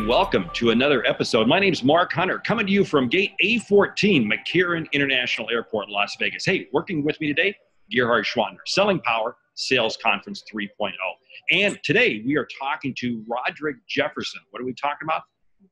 welcome to another episode. My name's Mark Hunter, coming to you from Gate A14, McCarran International Airport, Las Vegas. Hey, working with me today, Gerhard Schwander, Selling Power Sales Conference 3.0. And today we are talking to Roderick Jefferson. What are we talking about?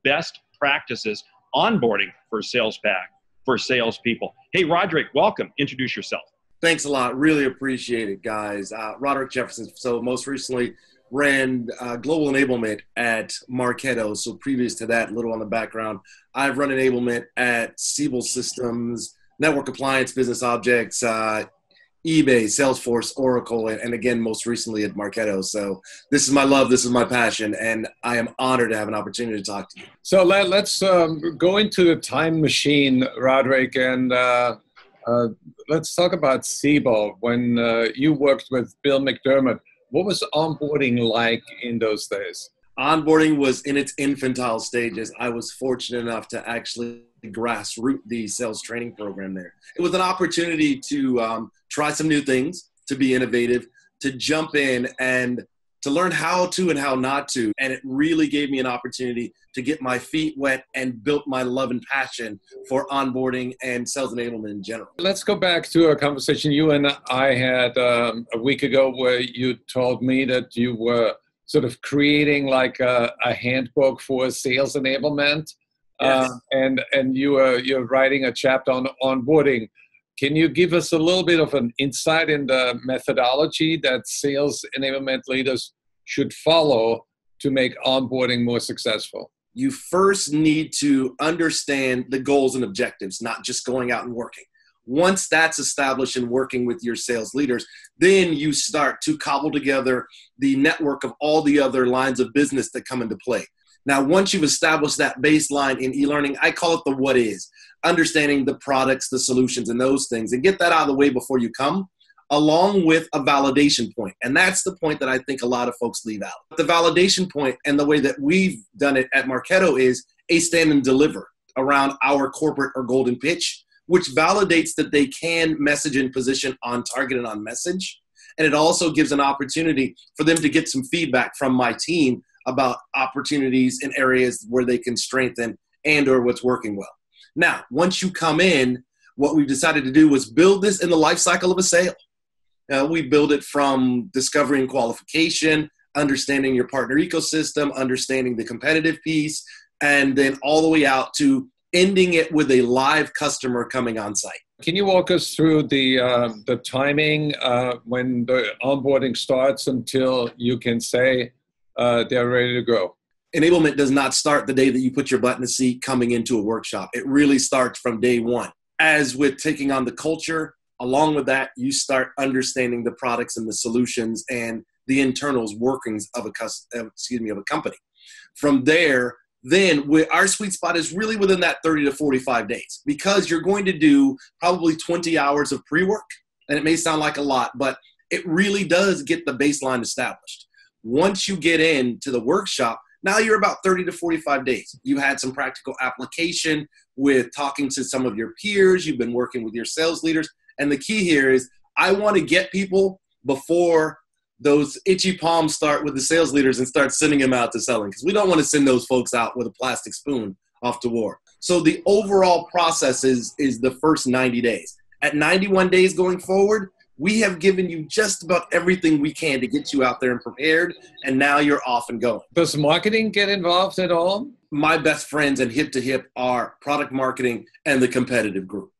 Best practices onboarding for salespeople. Hey, Roderick, welcome. Introduce yourself. Thanks a lot. Really appreciate it, guys. Roderick Jefferson. So most recently ran global enablement at Marketo. So previous to that, a little on the background, I've run enablement at Siebel Systems, Network Appliance, Business Objects, eBay, Salesforce, Oracle, and again, most recently at Marketo. So this is my love, this is my passion, and I am honored to have an opportunity to talk to you. So let's go into the time machine, Roderick, and let's talk about Siebel. When you worked with Bill McDermott, what was onboarding like in those days? Onboarding was in its infantile stages. I was fortunate enough to actually grassroot the sales training program there. It was an opportunity to try some new things, to be innovative, to jump in and to learn how to and how not to. And it really gave me an opportunity to get my feet wet and built my love and passion for onboarding and sales enablement in general. Let's go back to a conversation you and I had a week ago where you told me that you were sort of creating like a handbook for sales enablement. Yes. And you're writing a chapter on onboarding. Can you give us a little bit of an insight in the methodology that sales enablement leaders should follow to make onboarding more successful? You first need to understand the goals and objectives, not just going out and working. Once that's established and working with your sales leaders, then you start to cobble together the network of all the other lines of business that come into play. Now, once you've established that baseline in e-learning, I call it the what is, understanding the products, the solutions, and those things, and get that out of the way before you come, along with a validation point. And that's the point that I think a lot of folks leave out. The validation point and the way that we've done it at Marketo is a stand and deliver around our corporate or golden pitch, which validates that they can message and position on target and on message. And it also gives an opportunity for them to get some feedback from my team about opportunities in areas where they can strengthen and or what's working well. Now, once you come in, what we've decided to do was build this in the life cycle of a sale. We build it from discovery and qualification, understanding your partner ecosystem, understanding the competitive piece, and then all the way out to ending it with a live customer coming on site. Can you walk us through the timing when the onboarding starts until you can say they're ready to go? Enablement does not start the day that you put your butt in the seat coming into a workshop. It really starts from day one. As with taking on the culture, along with that, you start understanding the products and the solutions and the internals workings of a company. From there, then our sweet spot is really within that 30 to 45 days because you're going to do probably 20 hours of pre-work. And it may sound like a lot, but it really does get the baseline established. Once you get into the workshop, now you're about 30 to 45 days. You've had some practical application with talking to some of your peers. You've been working with your sales leaders. And the key here is I want to get people before those itchy palms start with the sales leaders and start sending them out to selling because we don't want to send those folks out with a plastic spoon off to war. So the overall process is the first 90 days. At 91 days going forward, we have given you just about everything we can to get you out there and prepared, and now you're off and going. Does marketing get involved at all? My best friends and hip to hip are product marketing and the competitive group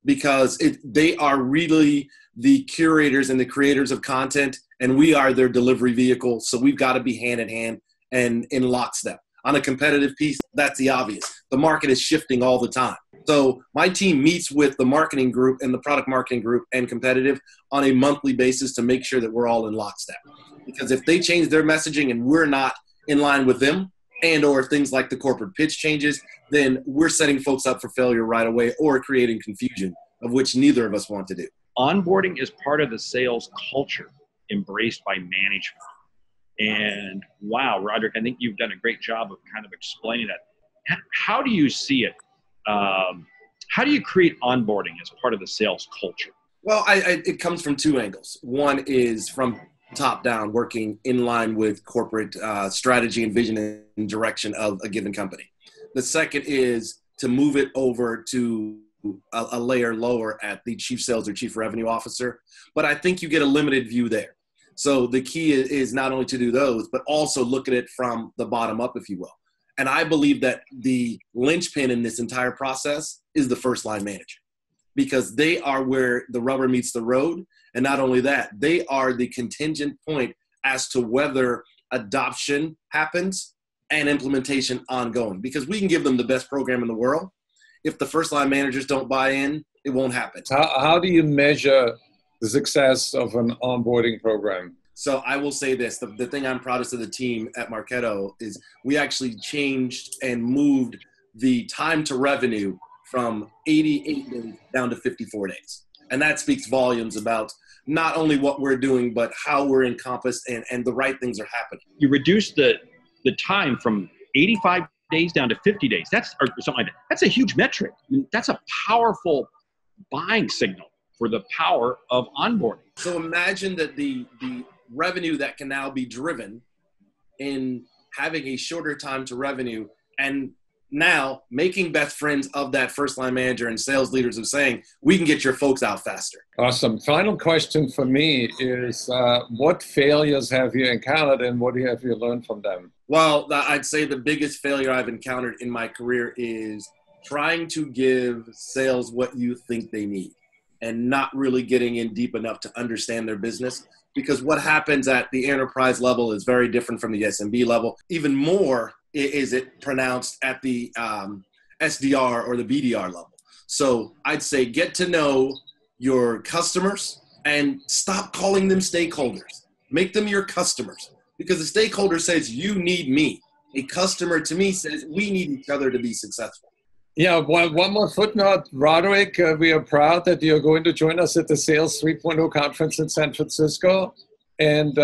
because they are really the curators and the creators of content, and we are their delivery vehicle, so we've got to be hand in hand and in lockstep. On a competitive piece, that's the obvious. The market is shifting all the time. So my team meets with the marketing group and the product marketing group and competitive on a monthly basis to make sure that we're all in lockstep. Because if they change their messaging and we're not in line with them and or things like the corporate pitch changes, then we're setting folks up for failure right away or creating confusion, of which neither of us want to do. Onboarding is part of the sales culture embraced by management. And wow, Roderick, I think you've done a great job of kind of explaining that. How do you see it? How do you create onboarding as part of the sales culture? Well, it comes from two angles. One is from top down, working in line with corporate strategy and vision and direction of a given company. The second is to move it over to a layer lower at the chief sales or chief revenue officer. But I think you get a limited view there. So the key is not only to do those, but also look at it from the bottom up, if you will. And I believe that the linchpin in this entire process is the first line manager, because they are where the rubber meets the road. And not only that, they are the contingent point as to whether adoption happens and implementation ongoing. Because we can give them the best program in the world. If the first line managers don't buy in, it won't happen. How do you measure the success of an onboarding program? So I will say this, the thing I'm proudest of the team at Marketo is we actually changed and moved the time to revenue from 88 days down to 54 days. And that speaks volumes about not only what we're doing, but how we're encompassed and the right things are happening. You reduce the time from 85 days down to 50 days. That's or something like that. That's a huge metric. I mean, that's a powerful buying signal for the power of onboarding. So imagine that the revenue that can now be driven in having a shorter time to revenue, and now making best friends of that first line manager and sales leaders of saying, we can get your folks out faster. Awesome. Final question for me is, what failures have you encountered and what have you learned from them? Well, I'd say the biggest failure I've encountered in my career is trying to give sales what you think they need and not really getting in deep enough to understand their business. Because what happens at the enterprise level is very different from the SMB level. Even more is it pronounced at the SDR or the BDR level. So I'd say get to know your customers and stop calling them stakeholders. Make them your customers. Because a stakeholder says, you need me. A customer to me says, we need each other to be successful. Yeah, one more footnote, Roderick. We are proud that you're going to join us at the Sales 3.0 conference in San Francisco. And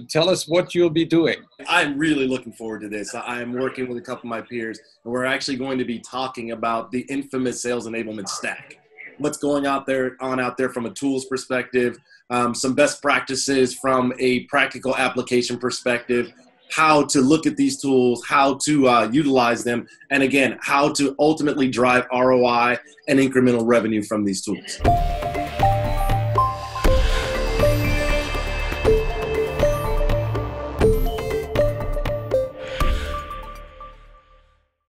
tell us what you'll be doing. I'm really looking forward to this. I'm working with a couple of my peers, and we're actually going to be talking about the infamous sales enablement stack. What's going on out there from a tools perspective, some best practices from a practical application perspective, how to look at these tools, how to utilize them, and again, how to ultimately drive ROI and incremental revenue from these tools.